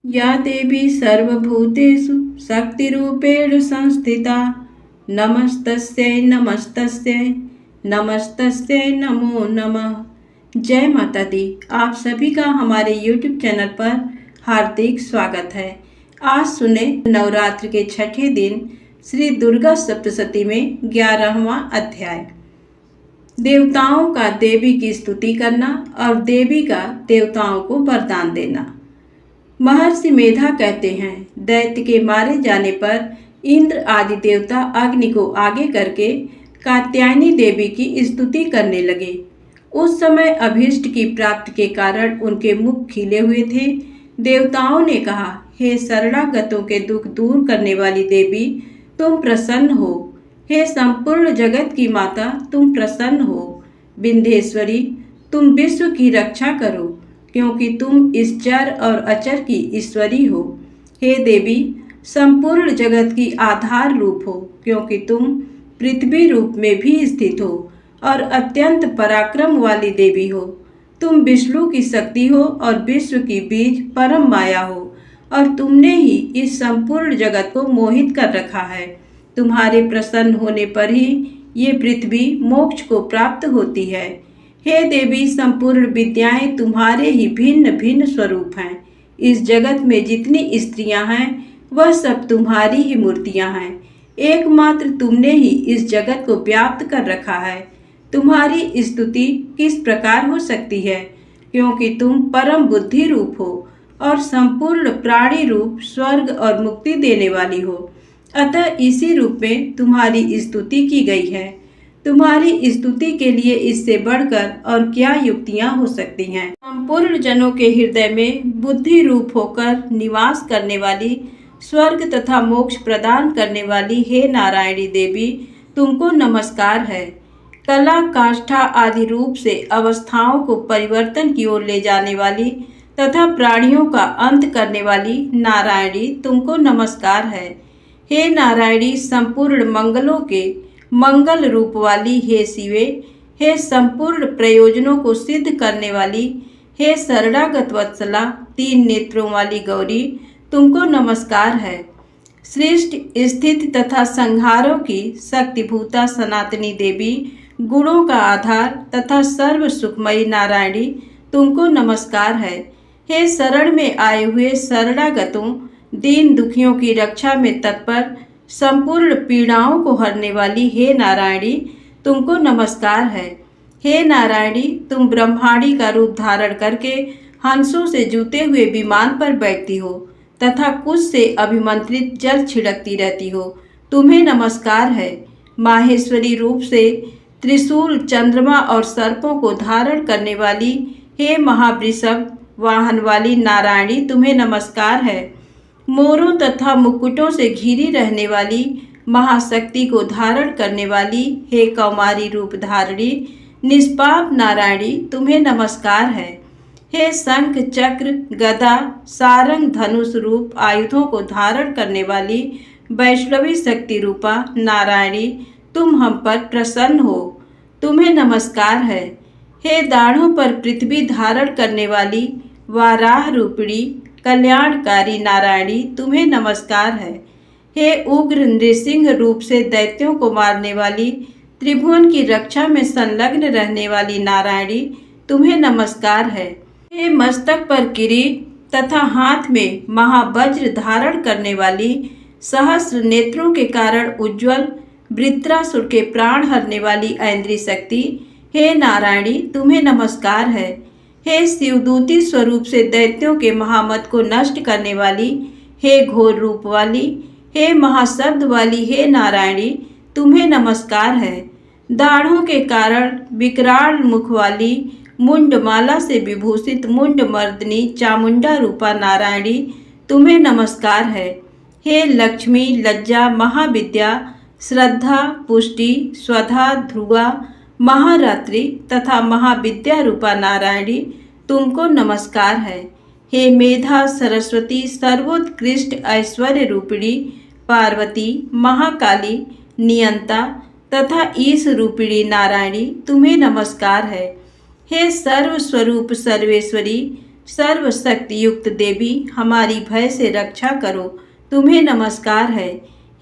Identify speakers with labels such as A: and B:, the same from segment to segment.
A: या देवी सर्वभूतेषु शक्तिरूपेण संस्थिता नमस्तस्यै नमस्तस्यै नमस्तस्यै नमो नमः। जय माता दी। आप सभी का हमारे YouTube चैनल पर हार्दिक स्वागत है। आज सुने नवरात्र के छठे दिन श्री दुर्गा सप्तशती में 11वां अध्याय। देवताओं का देवी की स्तुति करना और देवी का देवताओं को वरदान देना। महर्षि मेधा कहते हैं, दैत्य के मारे जाने पर इंद्र आदि देवता अग्नि को आगे करके कात्यायनी देवी की स्तुति करने लगे। उस समय अभीष्ट की प्राप्ति के कारण उनके मुख खिले हुए थे। देवताओं ने कहा, हे शरणागतों के दुख दूर करने वाली देवी, तुम प्रसन्न हो। हे संपूर्ण जगत की माता, तुम प्रसन्न हो। विंध्येश्वरी, तुम विश्व की रक्षा करो, क्योंकि तुम इस चर और अचर की ईश्वरी हो। हे देवी, संपूर्ण जगत की आधार रूप हो, क्योंकि तुम पृथ्वी रूप में भी स्थित हो और अत्यंत पराक्रम वाली देवी हो। तुम विष्णु की शक्ति हो और विश्व की बीज परम माया हो, और तुमने ही इस संपूर्ण जगत को मोहित कर रखा है। तुम्हारे प्रसन्न होने पर ही ये पृथ्वी मोक्ष को प्राप्त होती है। हे देवी, संपूर्ण विद्याएं तुम्हारे ही भिन्न भिन्न स्वरूप हैं। इस जगत में जितनी स्त्रियां हैं वह सब तुम्हारी ही मूर्तियां हैं। एकमात्र तुमने ही इस जगत को व्याप्त कर रखा है। तुम्हारी स्तुति किस प्रकार हो सकती है, क्योंकि तुम परम बुद्धि रूप हो और संपूर्ण प्राणी रूप स्वर्ग और मुक्ति देने वाली हो। अतः इसी रूप में तुम्हारी स्तुति की गई है। तुम्हारी स्तुति के लिए इससे बढ़कर और क्या युक्तियां हो सकती हैं। संपूर्ण जनों के हृदय में बुद्धि रूप होकर निवास करने वाली, स्वर्ग तथा मोक्ष प्रदान करने वाली हे नारायणी देवी, तुमको नमस्कार है। कला, काष्ठा आदि रूप से अवस्थाओं को परिवर्तन की ओर ले जाने वाली तथा प्राणियों का अंत करने वाली नारायणी, तुमको नमस्कार है। हे नारायणी, संपूर्ण मंगलों के मंगल रूप वाली हे शिवे, हे संपूर्ण प्रयोजनों को सिद्ध करने वाली हे शरणागत वत्सला, तीन नेत्रों वाली गौरी, तुमको नमस्कार है। सृष्टि, स्थिति तथा संहारों की शक्तिभूता सनातनी देवी, गुणों का आधार तथा सर्व सुखमयी नारायणी, तुमको नमस्कार है। हे शरण में आए हुए शरणागतों, दीन दुखियों की रक्षा में तत्पर, संपूर्ण पीड़ाओं को हरने वाली हे नारायणी, तुमको नमस्कार है। हे नारायणी, तुम ब्रह्माणी का रूप धारण करके हंसों से जूते हुए विमान पर बैठती हो तथा कुछ से अभिमंत्रित जल छिड़कती रहती हो, तुम्हें नमस्कार है। माहेश्वरी रूप से त्रिशूल, चंद्रमा और सर्पों को धारण करने वाली हे महावृषभ वाहन वाली नारायणी, तुम्हें नमस्कार है। मोरों तथा मुकुटों से घिरी रहने वाली महाशक्ति को धारण करने वाली हे कौमारी रूप धारणी निष्पाप नारायणी, तुम्हें नमस्कार है। हे शंख, चक्र, गदा, सारंग, धनुष रूप आयुधों को धारण करने वाली वैष्णवी शक्ति रूपा नारायणी, तुम हम पर प्रसन्न हो, तुम्हें नमस्कार है। हे दाढ़ों पर पृथ्वी धारण करने वाली वाराह रूपिणी कल्याणकारी नारायणी, तुम्हें नमस्कार है। हे उग्र नृसिंह रूप से दैत्यों को मारने वाली, त्रिभुवन की रक्षा में संलग्न रहने वाली नारायणी, तुम्हें नमस्कार है। हे मस्तक पर किरीट तथा हाथ में महावज्र धारण करने वाली, सहस्र नेत्रों के कारण उज्ज्वल, वृत्रासुर के प्राण हरने वाली ऐन्द्री शक्ति, हे नारायणी, तुम्हें नमस्कार है। हे शिवदूती स्वरूप से दैत्यों के महामत को नष्ट करने वाली, हे घोर रूप वाली, हे महाशब्द वाली हे नारायणी, तुम्हें नमस्कार है। दाढ़ों के कारण विकराल मुख वाली, मुंडमाला से विभूषित मुंड मर्दनी चामुंडा रूपा नारायणी, तुम्हें नमस्कार है। हे लक्ष्मी, लज्जा, महाविद्या, श्रद्धा, पुष्टि, स्वधा, ध्रुवा, महारात्रि तथा महाविद्या रूपा नारायणी, तुमको नमस्कार है। हे मेधा, सरस्वती, सर्वोत्कृष्ट ऐश्वर्य रूपिणी पार्वती, महाकाली, नियंता तथा ईश रूपिणी नारायणी, तुम्हें नमस्कार है। हे सर्व स्वरूप सर्वेश्वरी, सर्वशक्ति युक्त देवी, हमारी भय से रक्षा करो, तुम्हें नमस्कार है।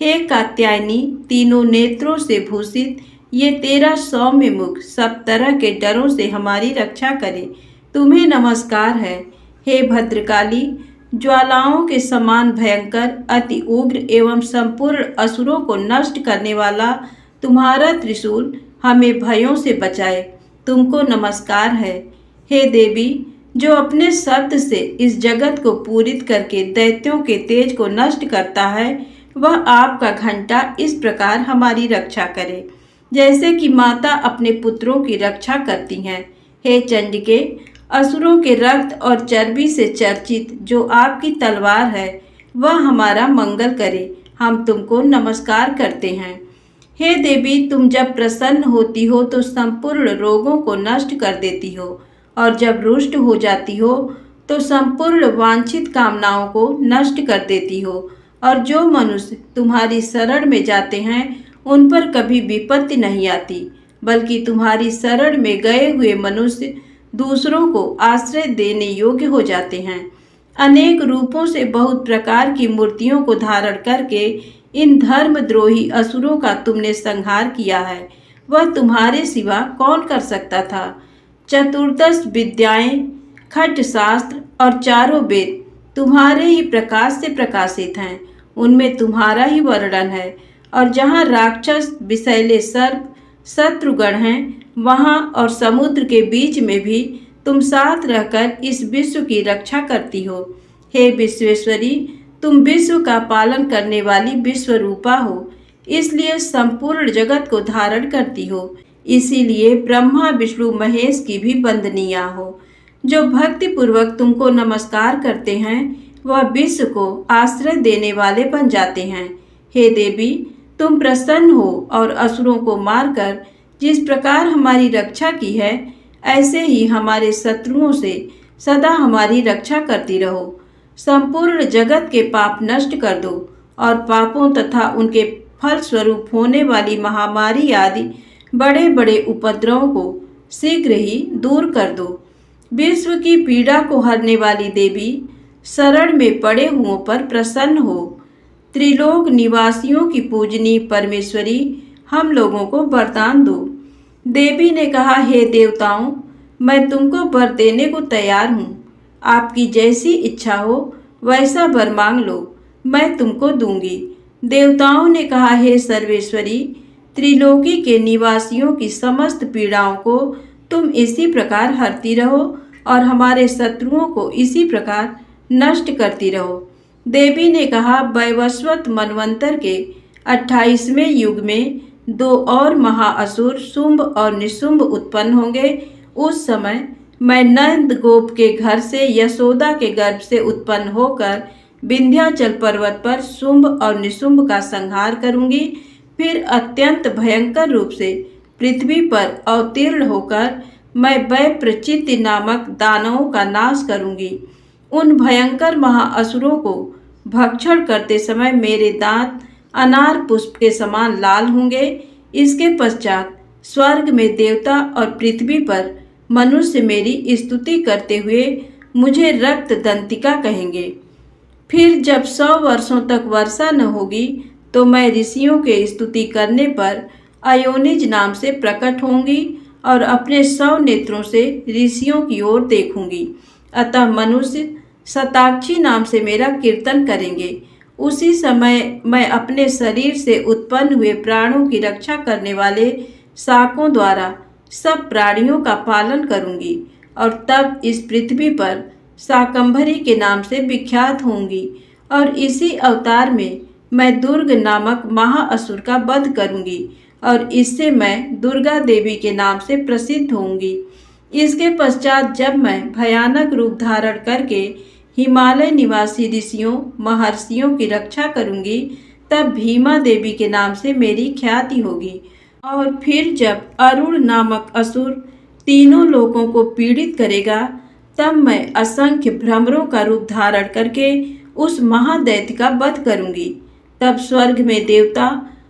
A: हे कात्यायनी, तीनों नेत्रों से भूषित ये तेरा सौम्य मुख सब तरह के डरों से हमारी रक्षा करे, तुम्हें नमस्कार है। हे भद्रकाली, ज्वालाओं के समान भयंकर, अति उग्र एवं संपूर्ण असुरों को नष्ट करने वाला तुम्हारा त्रिशूल हमें भयों से बचाए, तुमको नमस्कार है। हे देवी, जो अपने शब्द से इस जगत को पूरित करके दैत्यों के तेज को नष्ट करता है, वह आपका घंटा इस प्रकार हमारी रक्षा करे, जैसे कि माता अपने पुत्रों की रक्षा करती हैं। हे चंडिके, असुरों के रक्त और चर्बी से चर्चित जो आपकी तलवार है, वह हमारा मंगल करे, हम तुमको नमस्कार करते हैं। हे देवी, तुम जब प्रसन्न होती हो तो संपूर्ण रोगों को नष्ट कर देती हो, और जब रुष्ट हो जाती हो तो संपूर्ण वांछित कामनाओं को नष्ट कर देती हो, और जो मनुष्य तुम्हारी शरण में जाते हैं उन पर कभी विपत्ति नहीं आती, बल्कि तुम्हारी शरण में गए हुए मनुष्य दूसरों को आश्रय देने योग्य हो जाते हैं। अनेक रूपों से बहुत प्रकार की मूर्तियों को धारण करके इन धर्मद्रोही असुरों का तुमने संहार किया है, वह तुम्हारे सिवा कौन कर सकता था। चतुर्दश विद्याएं, खट शास्त्र और चारों वेद तुम्हारे ही प्रकाश से प्रकाशित हैं, उनमें तुम्हारा ही वर्णन है। और जहाँ राक्षस, विषैले सर्प, शत्रुगण हैं, वहाँ और समुद्र के बीच में भी तुम साथ रहकर इस विश्व की रक्षा करती हो। हे विश्वेश्वरी, तुम विश्व का पालन करने वाली विश्वरूपा हो, इसलिए संपूर्ण जगत को धारण करती हो, इसीलिए ब्रह्मा विष्णु महेश की भी वंदनीया हो। जो भक्ति पूर्वक तुमको नमस्कार करते हैं वह विश्व को आश्रय देने वाले बन जाते हैं। हे देवी, तुम प्रसन्न हो और असुरों को मारकर जिस प्रकार हमारी रक्षा की है, ऐसे ही हमारे शत्रुओं से सदा हमारी रक्षा करती रहो। संपूर्ण जगत के पाप नष्ट कर दो और पापों तथा उनके फल स्वरूप होने वाली महामारी आदि बड़े बड़े उपद्रवों को शीघ्र ही दूर कर दो। विश्व की पीड़ा को हरने वाली देवी, शरण में पड़े हुओं पर प्रसन्न हो। त्रिलोक निवासियों की पूजनीय परमेश्वरी, हम लोगों को वरदान दो। देवी ने कहा, हे देवताओं, मैं तुमको वर देने को तैयार हूँ। आपकी जैसी इच्छा हो वैसा वर मांग लो, मैं तुमको दूंगी। देवताओं ने कहा, हे सर्वेश्वरी, त्रिलोकी के निवासियों की समस्त पीड़ाओं को तुम इसी प्रकार हरती रहो और हमारे शत्रुओं को इसी प्रकार नष्ट करती रहो। देवी ने कहा, वैवस्वत मनवंतर के 28वें युग में 2 और महाअसुर शुंभ और निशुंभ उत्पन्न होंगे। उस समय मैं नंद गोप के घर से यशोदा के गर्भ से उत्पन्न होकर विंध्याचल पर्वत पर शुंभ और निशुंभ का संहार करूंगी। फिर अत्यंत भयंकर रूप से पृथ्वी पर अवतीर्ण होकर मैं वैप्रचित्ति नामक दानवों का नाश करूंगी। उन भयंकर महाअसुरों को भक्षण करते समय मेरे दांत अनार पुष्प के समान लाल होंगे। इसके पश्चात स्वर्ग में देवता और पृथ्वी पर मनुष्य मेरी स्तुति करते हुए मुझे रक्त दंतिका कहेंगे। फिर जब 100 वर्षों तक वर्षा न होगी तो मैं ऋषियों के स्तुति करने पर अयोनिज नाम से प्रकट होंगी और अपने 100 नेत्रों से ऋषियों की ओर देखूंगी। अतः मनुष्य शताक्षी नाम से मेरा कीर्तन करेंगे। उसी समय मैं अपने शरीर से उत्पन्न हुए प्राणों की रक्षा करने वाले शाकों द्वारा सब प्राणियों का पालन करूंगी और तब इस पृथ्वी पर शाकंभरी के नाम से विख्यात होंगी। और इसी अवतार में मैं दुर्ग नामक महाअसुर का वध करूंगी और इससे मैं दुर्गा देवी के नाम से प्रसिद्ध होंगी। इसके पश्चात जब मैं भयानक रूप धारण करके हिमालय निवासी ऋषियों महर्षियों की रक्षा करूंगी, तब भीमा देवी के नाम से मेरी ख्याति होगी। और फिर जब अरुण नामक असुर तीनों लोगों को पीड़ित करेगा, तब मैं असंख्य भ्रमरों का रूप धारण करके उस महादैत्य का वध करूंगी। तब स्वर्ग में देवता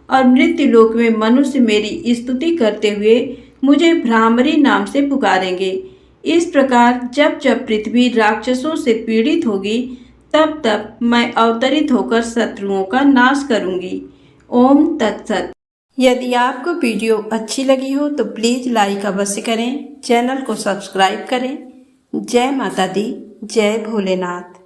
A: और मृत्यु लोक में मनुष्य मेरी स्तुति करते हुए मुझे भ्रामरी नाम से पुकारेंगे। इस प्रकार जब जब पृथ्वी राक्षसों से पीड़ित होगी तब तब मैं अवतरित होकर शत्रुओं का नाश करूंगी। ओम तत्सत। यदि आपको वीडियो अच्छी लगी हो तो प्लीज़ लाइक अवश्य करें, चैनल को सब्सक्राइब करें। जय माता दी, जय भोलेनाथ।